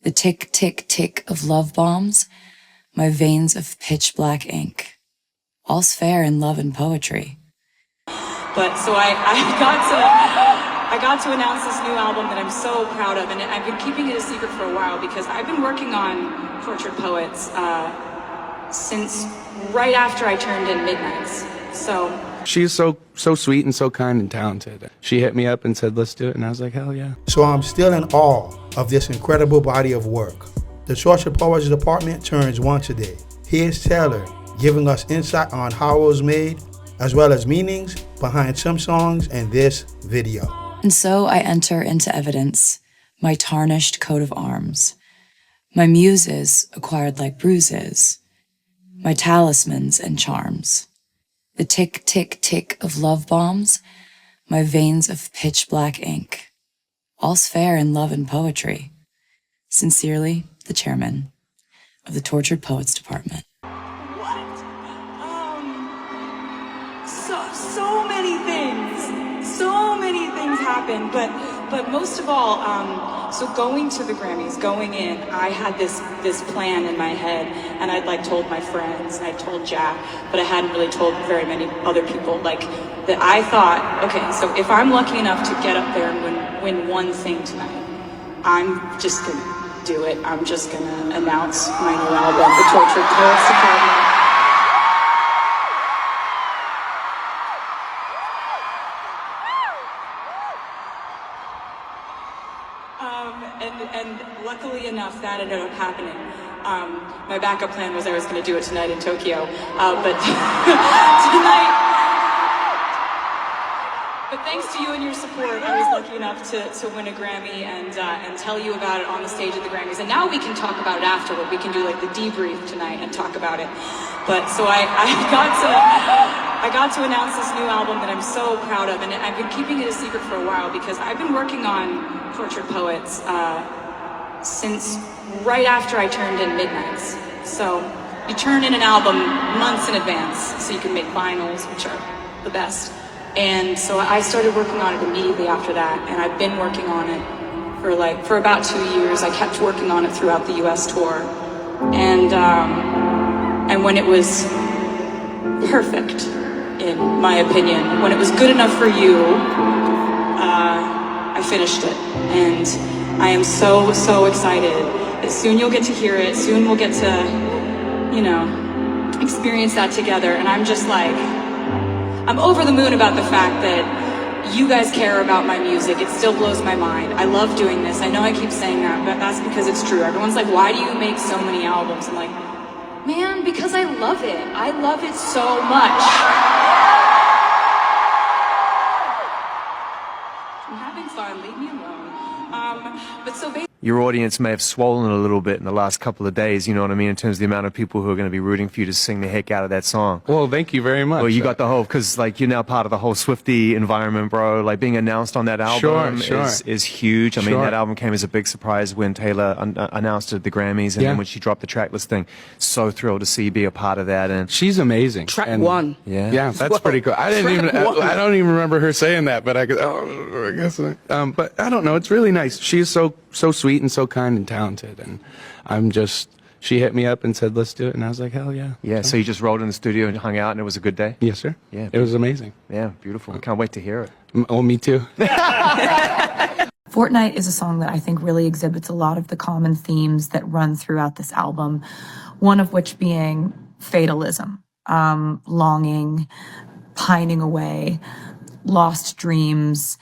The tick, tick, tick of love bombs, my veins of pitch black ink. All's fair in love and poetry. But so I got to announce this new album that I'm so proud of, and I've been keeping it a secret for a while because I've been working on Tortured Poets since right after I turned in Midnights. So she's so sweet and so kind and talented. She hit me up and said, let's do it, and I was like, hell yeah. So I'm still in awe of this incredible body of work. The Tortured Poets Department turns one today. Here's Taylor giving us insight on how it was made, as well as meanings behind some songs and this video. And so I enter into evidence my tarnished coat of arms, my muses acquired like bruises, my talismans and charms, the tick, tick, tick of love bombs, my veins of pitch black ink. All's fair in love and poetry. Sincerely, the chairman of the Tortured Poets Department. So many things happened, but most of all, so going to the Grammys, going in, I had this plan in my head, and I'd like told my friends, and I told Jack, but I hadn't really told very many other people, like, that I thought, okay, so if I'm lucky enough to get up there and win one thing tonight, I'm just gonna do it. I'm just gonna announce my new album, The Tortured Poets Department. And luckily enough, that ended up happening. My backup plan was I was going to do it tonight in Tokyo, but tonight. But thanks to you and your support, I was lucky enough to win a Grammy and tell you about it on the stage at the Grammys. And now we can talk about it afterward. We can do like the debrief tonight and talk about it. But so I got to announce this new album that I'm so proud of, and I've been keeping it a secret for a while because I've been working on Tortured Poets since right after I turned in Midnights. So you turn in an album months in advance so you can make vinyls, which are the best. And so I started working on it immediately after that, and I've been working on it for about 2 years. I kept working on it throughout the US tour. And when it was perfect, in my opinion, when it was good enough for you, I finished it. And I am so excited that soon you'll get to hear it. Soon we'll get to, experience that together. And I'm just like, I'm over the moon about the fact that you guys care about my music. It still blows my mind. I love doing this. I know I keep saying that, but that's because it's true. Everyone's like, why do you make so many albums? I'm like, man, because I love it. I love it so much. I'm having fun. Leave me alone. But so basically, your audience may have swollen a little bit in the last couple of days, you know what I mean, in terms of the amount of people who are going to be rooting for you to sing the heck out of that song. Well, thank you very much. Well, you got the whole, because like you're now part of the whole Swiftie environment, bro. Like being announced on that album is huge. I mean, that album came as a big surprise when Taylor announced it at the Grammys, and then when she dropped the track listing. So thrilled to see you be a part of that. And she's amazing. Track one. Yeah, that's pretty cool. I don't even remember her saying that, but I guess. But I don't know. It's really nice. She's so sweet and so kind and talented, and she hit me up and said, let's do it, and I was like, hell yeah. Yeah, so you just rolled in the studio and hung out, and it was a good day? Yes, sir. Yeah. It was amazing. Yeah, beautiful. I can't wait to hear it. Oh, me too. Fortnight is a song that I think really exhibits a lot of the common themes that run throughout this album, one of which being fatalism, longing, pining away, lost dreams.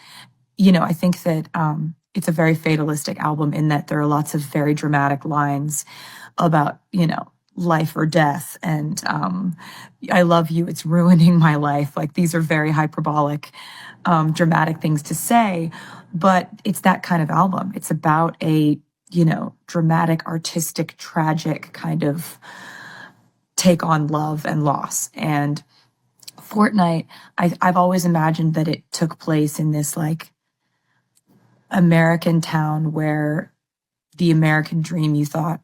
I think that it's a very fatalistic album in that there are lots of very dramatic lines about, life or death. And I love you, it's ruining my life. Like, these are very hyperbolic, dramatic things to say, but it's that kind of album. It's about a, dramatic, artistic, tragic kind of take on love and loss. And Fortnight, I've always imagined that it took place in this like American town where the American dream you thought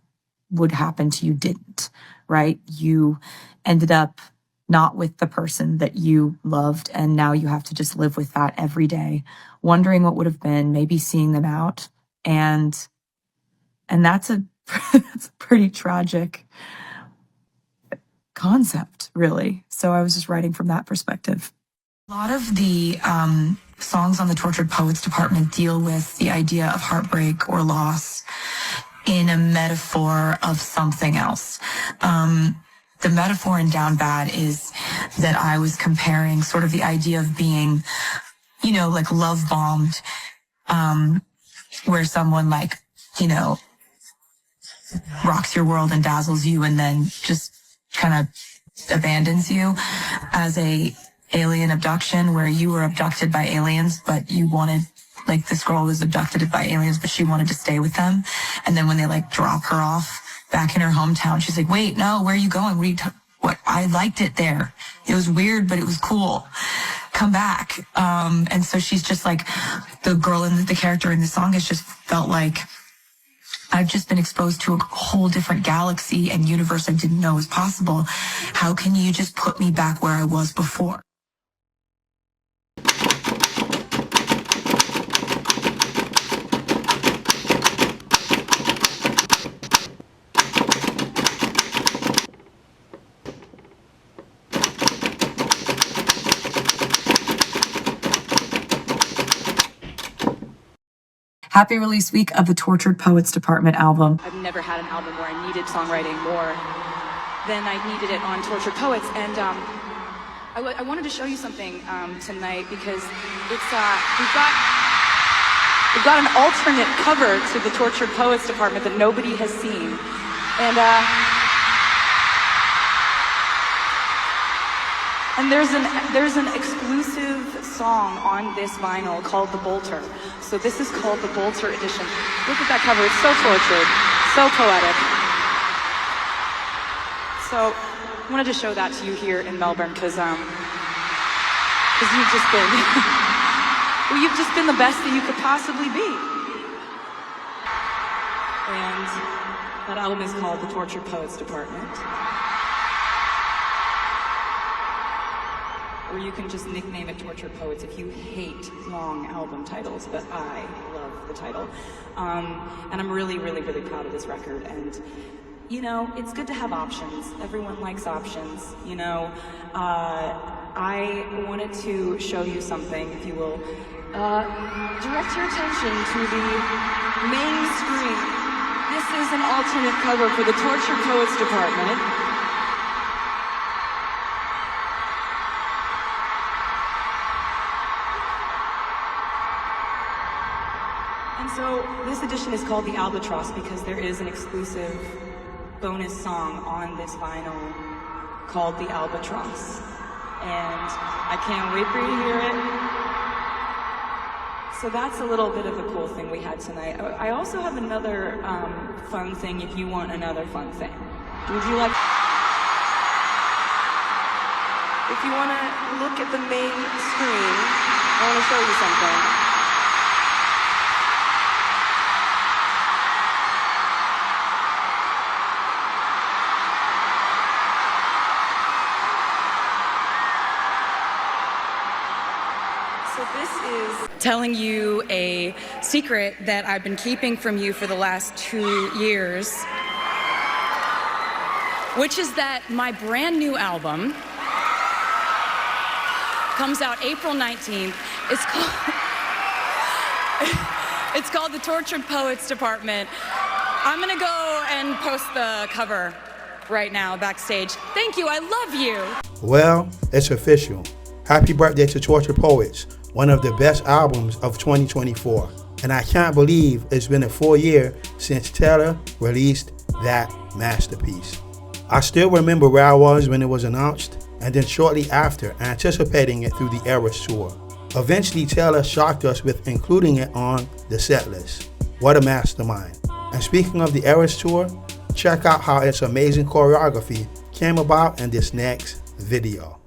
would happen to you didn't, right? You ended up not with the person that you loved, and now you have to just live with that every day, wondering what would have been, maybe seeing them out, and And that's that's a pretty tragic concept, really. So I was just writing from that perspective. A lot of the songs on the Tortured Poets Department deal with the idea of heartbreak or loss in a metaphor of something else. The metaphor in Down Bad is that I was comparing sort of the idea of being, you know, like love bombed, where someone like, you know, rocks your world and dazzles you and then just kind of abandons you, as a alien abduction where you were abducted by aliens, but you wanted, like, this girl was abducted by aliens, but she wanted to stay with them. And then when they like drop her off back in her hometown, she's like, wait, no, where are you going? What? I liked it there. It was weird, but it was cool. Come back. And so she's just like, the girl in the character in the song has just felt like, I've just been exposed to a whole different galaxy and universe I didn't know was possible. How can you just put me back where I was before? Happy release week of the Tortured Poets Department album. I've never had an album where I needed songwriting more than I needed it on Tortured Poets, and I wanted to show you something tonight because it's we've got an alternate cover to the Tortured Poets Department that nobody has seen, and there's an exclusive song on this vinyl called The Bolter. So this is called the Bolter edition. Look at that cover, it's so tortured, so poetic. So I wanted to show that to you here in Melbourne because you've just been, well, you've just been the best that you could possibly be. And that album is called The Tortured Poets Department. Or you can just nickname it Tortured Poets if you hate long album titles, but I love the title. And I'm really, really, really proud of this record. And, you know, it's good to have options. Everyone likes options, you know. I wanted to show you something, if you will. Direct your attention to the main screen. This is an alternate cover for the Tortured Poets Department. So this edition is called The Albatross because there is an exclusive bonus song on this vinyl called The Albatross. And I can't wait for you to hear it. So that's a little bit of a cool thing we had tonight. I also have another fun thing if you want another fun thing. Would you like... If you want to look at the main screen, I want to show you something. Telling you a secret that I've been keeping from you for the last 2 years, which is that my brand new album comes out April 19th. It's called The Tortured Poets Department. I'm gonna go and post the cover right now backstage. Thank you, I love you. Well, it's official. Happy birthday to Tortured Poets, one of the best albums of 2024. And I can't believe it's been a full year since Taylor released that masterpiece. I still remember where I was when it was announced, and then shortly after, anticipating it through the Eras Tour. Eventually, Taylor shocked us with including it on the set list. What a mastermind. And speaking of the Eras Tour, check out how its amazing choreography came about in this next video.